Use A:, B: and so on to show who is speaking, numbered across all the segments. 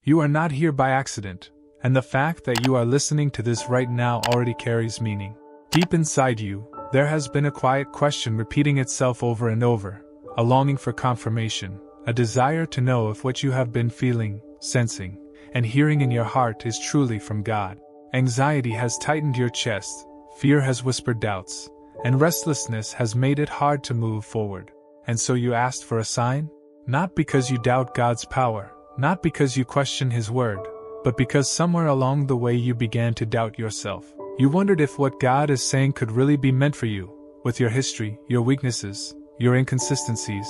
A: You are not here by accident, and the fact that you are listening to this right now already carries meaning. Deep inside you, there has been a quiet question repeating itself over and over, a longing for confirmation, a desire to know if what you have been feeling, sensing, and hearing in your heart is truly from God. Anxiety has tightened your chest, fear has whispered doubts, and restlessness has made it hard to move forward. And so you asked for a sign? Not because you doubt God's power, not because you question His word, but because somewhere along the way you began to doubt yourself. You wondered if what God is saying could really be meant for you, with your history, your weaknesses, your inconsistencies,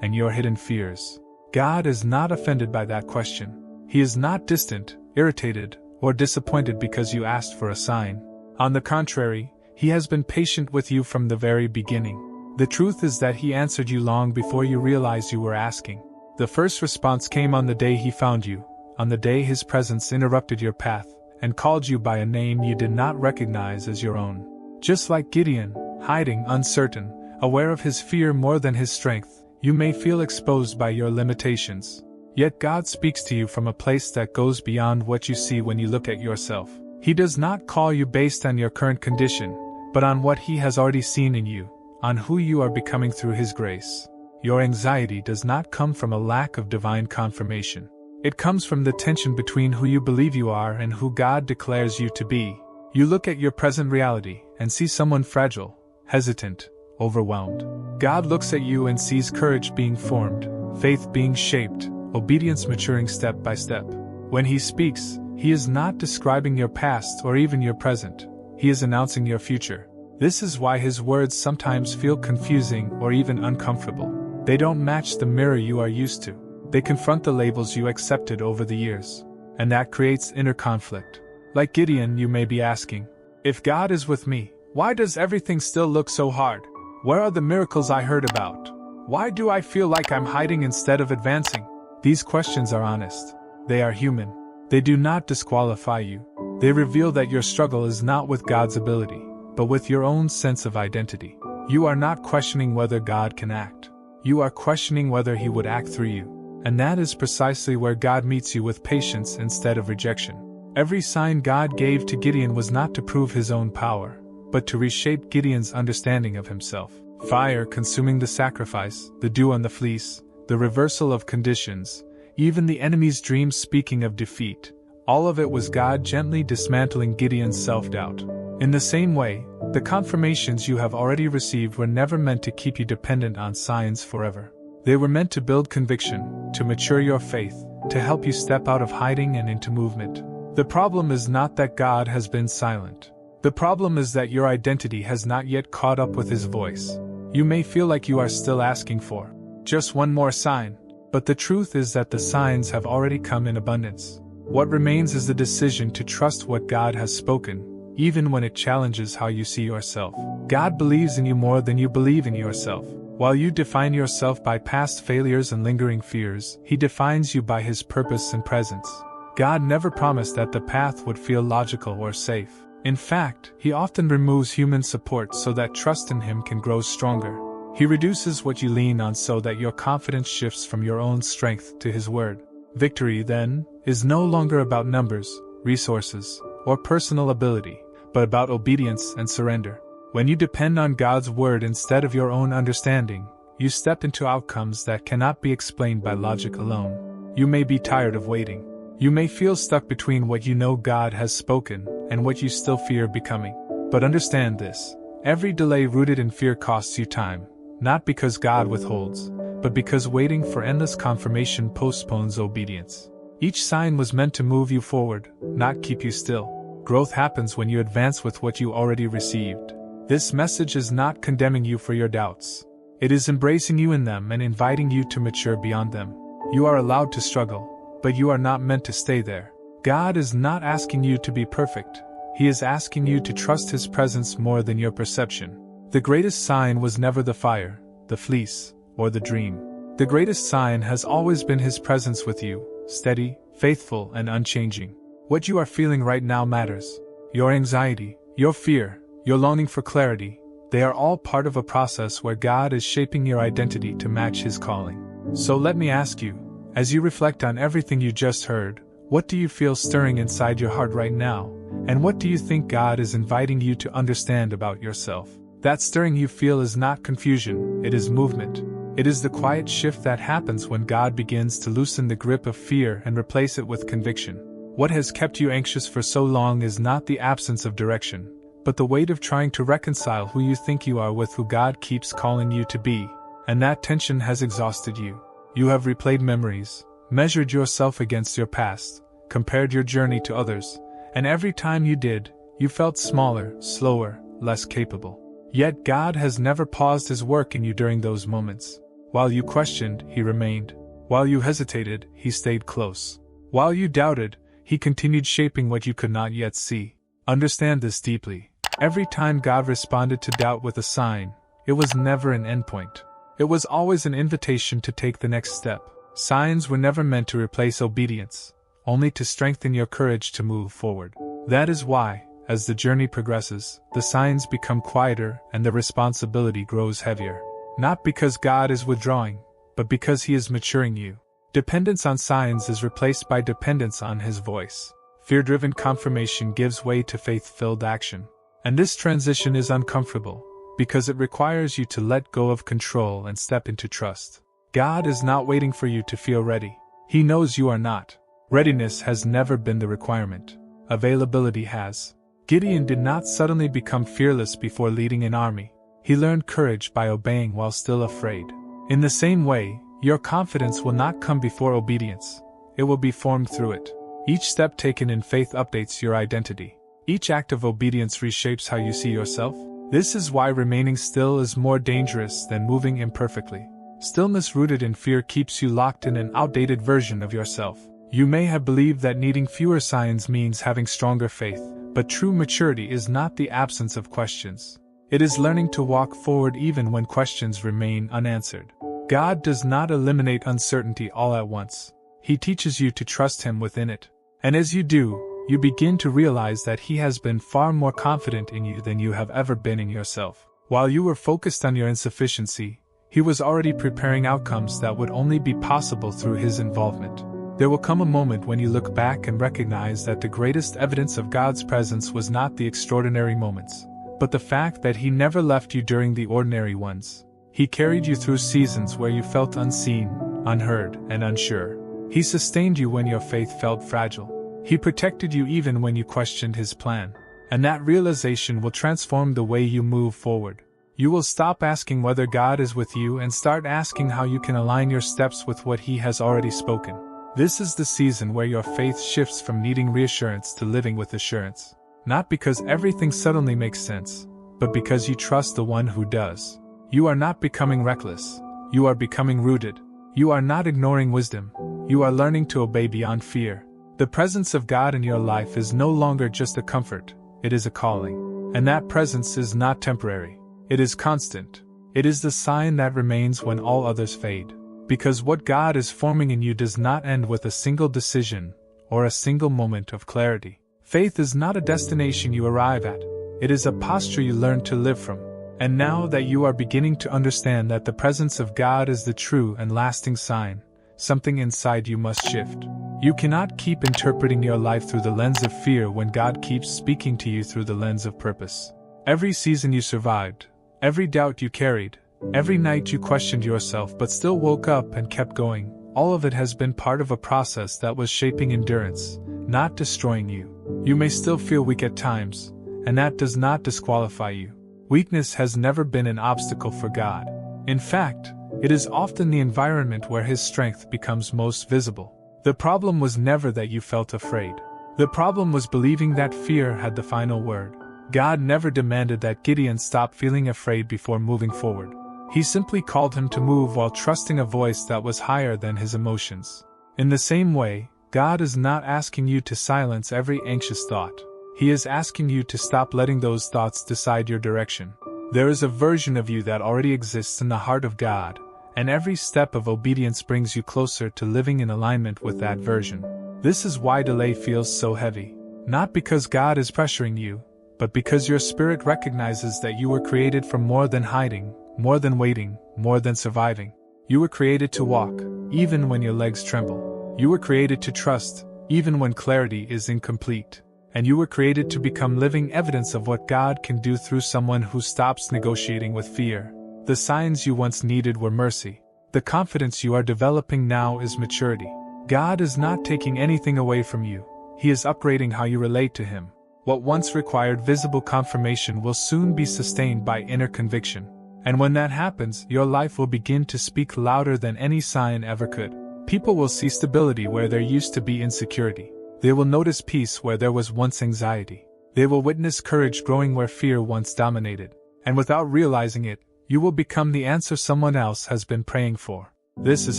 A: and your hidden fears. God is not offended by that question. He is not distant, irritated, or disappointed because you asked for a sign. On the contrary, He has been patient with you from the very beginning. The truth is that He answered you long before you realized you were asking. The first response came on the day He found you, on the day His presence interrupted your path, and called you by a name you did not recognize as your own. Just like Gideon, hiding, uncertain, aware of his fear more than his strength, you may feel exposed by your limitations. Yet God speaks to you from a place that goes beyond what you see when you look at yourself. He does not call you based on your current condition, but on what He has already seen in you, on who you are becoming through His grace. Your anxiety does not come from a lack of divine confirmation. It comes from the tension between who you believe you are and who God declares you to be. You look at your present reality and see someone fragile, hesitant, overwhelmed. God looks at you and sees courage being formed, faith being shaped, obedience maturing step by step. When He speaks, He is not describing your past or even your present. He is announcing your future. This is why His words sometimes feel confusing or even uncomfortable. They don't match the mirror you are used to. They confront the labels you accepted over the years. And that creates inner conflict. Like Gideon, you may be asking, if God is with me, why does everything still look so hard? Where are the miracles I heard about? Why do I feel like I'm hiding instead of advancing? These questions are honest. They are human. They do not disqualify you. They reveal that your struggle is not with God's ability, but with your own sense of identity. You are not questioning whether God can act. You are questioning whether He would act through you. And that is precisely where God meets you with patience instead of rejection. Every sign God gave to Gideon was not to prove His own power, but to reshape Gideon's understanding of himself. Fire consuming the sacrifice, the dew on the fleece, the reversal of conditions, even the enemy's dreams speaking of defeat, all of it was God gently dismantling Gideon's self-doubt. In the same way, the confirmations you have already received were never meant to keep you dependent on signs forever. They were meant to build conviction, to mature your faith, to help you step out of hiding and into movement. The problem is not that God has been silent. The problem is that your identity has not yet caught up with His voice. You may feel like you are still asking for just one more sign, but the truth is that the signs have already come in abundance. What remains is the decision to trust what God has spoken, even when it challenges how you see yourself. God believes in you more than you believe in yourself. While you define yourself by past failures and lingering fears, He defines you by His purpose and presence. God never promised that the path would feel logical or safe. In fact, He often removes human support so that trust in Him can grow stronger. He reduces what you lean on so that your confidence shifts from your own strength to His word. Victory, then, is no longer about numbers, resources, or personal ability, but about obedience and surrender. When you depend on God's word instead of your own understanding, you step into outcomes that cannot be explained by logic alone. You may be tired of waiting. You may feel stuck between what you know God has spoken and what you still fear becoming. But understand this: every delay rooted in fear costs you time, not because God withholds, but because waiting for endless confirmation postpones obedience. Each sign was meant to move you forward, not keep you still. Growth happens when you advance with what you already received. This message is not condemning you for your doubts. It is embracing you in them and inviting you to mature beyond them. You are allowed to struggle, but you are not meant to stay there. God is not asking you to be perfect. He is asking you to trust His presence more than your perception. The greatest sign was never the fire, the fleece, or the dream. The greatest sign has always been His presence with you, steady, faithful, and unchanging. What you are feeling right now matters. Your anxiety, your fear, your longing for clarity, they are all part of a process where God is shaping your identity to match His calling. So let me ask you, as you reflect on everything you just heard, What do you feel stirring inside your heart right now? And what do you think God is inviting you to understand about yourself? That stirring you feel is not confusion, it is movement. It is the quiet shift that happens when God begins to loosen the grip of fear and replace it with conviction. What has kept you anxious for so long is not the absence of direction, but the weight of trying to reconcile who you think you are with who God keeps calling you to be. And that tension has exhausted you. You have replayed memories, measured yourself against your past, compared your journey to others, and every time you did, you felt smaller, slower, less capable. Yet God has never paused His work in you during those moments. While you questioned, He remained. While you hesitated, He stayed close. While you doubted, He continued shaping what you could not yet see. Understand this deeply. Every time God responded to doubt with a sign, it was never an endpoint. It was always an invitation to take the next step. Signs were never meant to replace obedience, only to strengthen your courage to move forward. That is why, as the journey progresses, the signs become quieter and the responsibility grows heavier. Not because God is withdrawing, but because He is maturing you. Dependence on signs is replaced by dependence on His voice. Fear-driven confirmation gives way to faith-filled action. And this transition is uncomfortable, because it requires you to let go of control and step into trust. God is not waiting for you to feel ready. He knows you are not. Readiness has never been the requirement. Availability has. Gideon did not suddenly become fearless before leading an army. He learned courage by obeying while still afraid. In the same way, your confidence will not come before obedience. It will be formed through it. Each step taken in faith updates your identity. Each act of obedience reshapes how you see yourself. This is why remaining still is more dangerous than moving imperfectly. Stillness rooted in fear keeps you locked in an outdated version of yourself. You may have believed that needing fewer signs means having stronger faith, but true maturity is not the absence of questions. It is learning to walk forward even when questions remain unanswered. God does not eliminate uncertainty all at once. He teaches you to trust Him within it. And as you do, you begin to realize that He has been far more confident in you than you have ever been in yourself. While you were focused on your insufficiency, He was already preparing outcomes that would only be possible through His involvement. There will come a moment when you look back and recognize that the greatest evidence of God's presence was not the extraordinary moments, but the fact that He never left you during the ordinary ones. He carried you through seasons where you felt unseen, unheard, and unsure. He sustained you when your faith felt fragile. He protected you even when you questioned His plan. And that realization will transform the way you move forward. You will stop asking whether God is with you and start asking how you can align your steps with what He has already spoken. This is the season where your faith shifts from needing reassurance to living with assurance. Not because everything suddenly makes sense, but because you trust the one who does. You are not becoming reckless. You are becoming rooted. You are not ignoring wisdom. You are learning to obey beyond fear. The presence of God in your life is no longer just a comfort, it is a calling. And that presence is not temporary. It is constant. It is the sign that remains when all others fade. Because what God is forming in you does not end with a single decision or a single moment of clarity. Faith is not a destination you arrive at. It is a posture you learn to live from. And now that you are beginning to understand that the presence of God is the true and lasting sign, something inside you must shift. You cannot keep interpreting your life through the lens of fear when God keeps speaking to you through the lens of purpose. Every season you survived, every doubt you carried, every night you questioned yourself but still woke up and kept going, all of it has been part of a process that was shaping endurance, not destroying you. You may still feel weak at times, and that does not disqualify you. Weakness has never been an obstacle for God. In fact, it is often the environment where His strength becomes most visible. The problem was never that you felt afraid. The problem was believing that fear had the final word. God never demanded that Gideon stop feeling afraid before moving forward. He simply called him to move while trusting a voice that was higher than his emotions. In the same way, God is not asking you to silence every anxious thought. He is asking you to stop letting those thoughts decide your direction. There is a version of you that already exists in the heart of God, and every step of obedience brings you closer to living in alignment with that version. This is why delay feels so heavy. Not because God is pressuring you, but because your spirit recognizes that you were created for more than hiding, more than waiting, more than surviving. You were created to walk, even when your legs tremble. You were created to trust, even when clarity is incomplete. And you were created to become living evidence of what God can do through someone who stops negotiating with fear. The signs you once needed were mercy. The confidence you are developing now is maturity. God is not taking anything away from you. He is upgrading how you relate to Him. What once required visible confirmation will soon be sustained by inner conviction. And when that happens, your life will begin to speak louder than any sign ever could. People will see stability where there used to be insecurity. They will notice peace where there was once anxiety. They will witness courage growing where fear once dominated. And without realizing it, you will become the answer someone else has been praying for. This is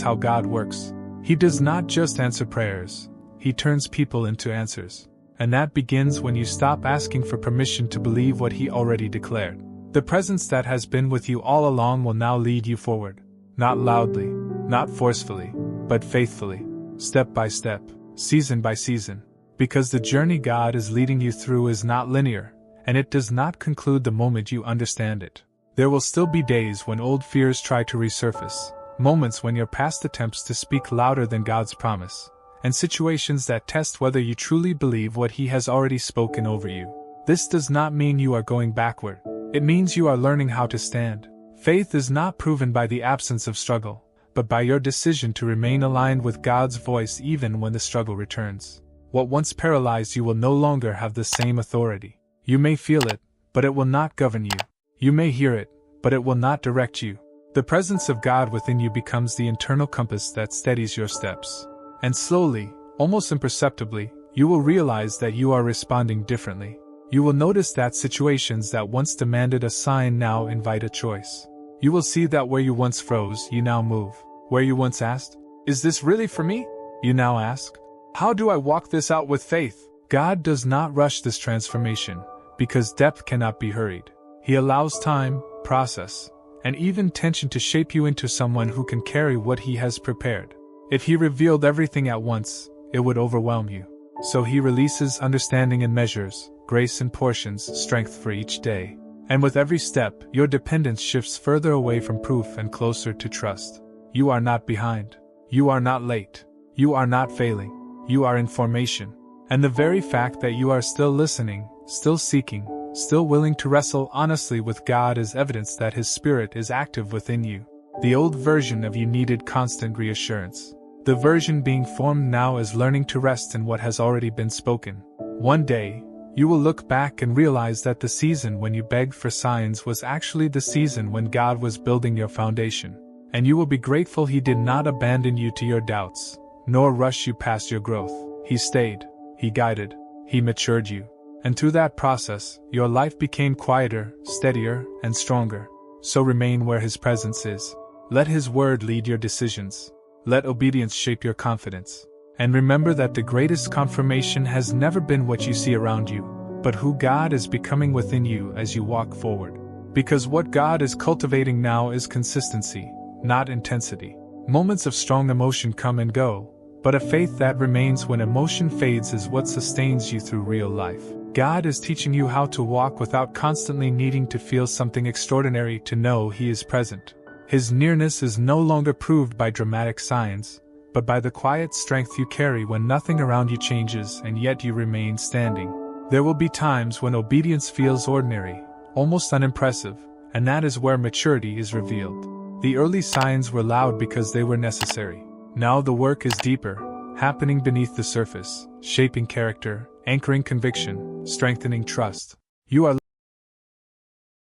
A: how God works. He does not just answer prayers. He turns people into answers. And that begins when you stop asking for permission to believe what He already declared. The presence that has been with you all along will now lead you forward. Not loudly, not forcefully, but faithfully, step by step, season by season. Because the journey God is leading you through is not linear, and it does not conclude the moment you understand it. There will still be days when old fears try to resurface, moments when your past attempts to speak louder than God's promise, and situations that test whether you truly believe what He has already spoken over you. This does not mean you are going backward. It means you are learning how to stand. Faith is not proven by the absence of struggle, but by your decision to remain aligned with God's voice even when the struggle returns. What once paralyzed you will no longer have the same authority. You may feel it, but it will not govern you. You may hear it, but it will not direct you. The presence of God within you becomes the internal compass that steadies your steps. And slowly, almost imperceptibly, you will realize that you are responding differently. You will notice that situations that once demanded a sign now invite a choice. You will see that where you once froze, you now move. Where you once asked, "Is this really for me?" you now ask, "How do I walk this out with faith?" God does not rush this transformation, because depth cannot be hurried. He allows time, process, and even tension to shape you into someone who can carry what He has prepared. If He revealed everything at once, it would overwhelm you. So He releases understanding in measures, grace in portions, strength for each day. And with every step, your dependence shifts further away from proof and closer to trust. You are not behind. You are not late. You are not failing. You are in formation. And the very fact that you are still listening, still seeking, still willing to wrestle honestly with God is evidence that His Spirit is active within you. The old version of you needed constant reassurance. The version being formed now is learning to rest in what has already been spoken. One day, you will look back and realize that the season when you begged for signs was actually the season when God was building your foundation. And you will be grateful He did not abandon you to your doubts, nor rush you past your growth. He stayed, He guided, He matured you. And through that process, your life became quieter, steadier, and stronger. So remain where His presence is. Let His word lead your decisions. Let obedience shape your confidence. And remember that the greatest confirmation has never been what you see around you, but who God is becoming within you as you walk forward. Because what God is cultivating now is consistency, not intensity. Moments of strong emotion come and go, but a faith that remains when emotion fades is what sustains you through real life. God is teaching you how to walk without constantly needing to feel something extraordinary to know He is present. His nearness is no longer proved by dramatic signs, but by the quiet strength you carry when nothing around you changes and yet you remain standing. There will be times when obedience feels ordinary, almost unimpressive, and that is where maturity is revealed. The early signs were loud because they were necessary. Now the work is deeper, happening beneath the surface, shaping character, anchoring conviction, strengthening trust. You are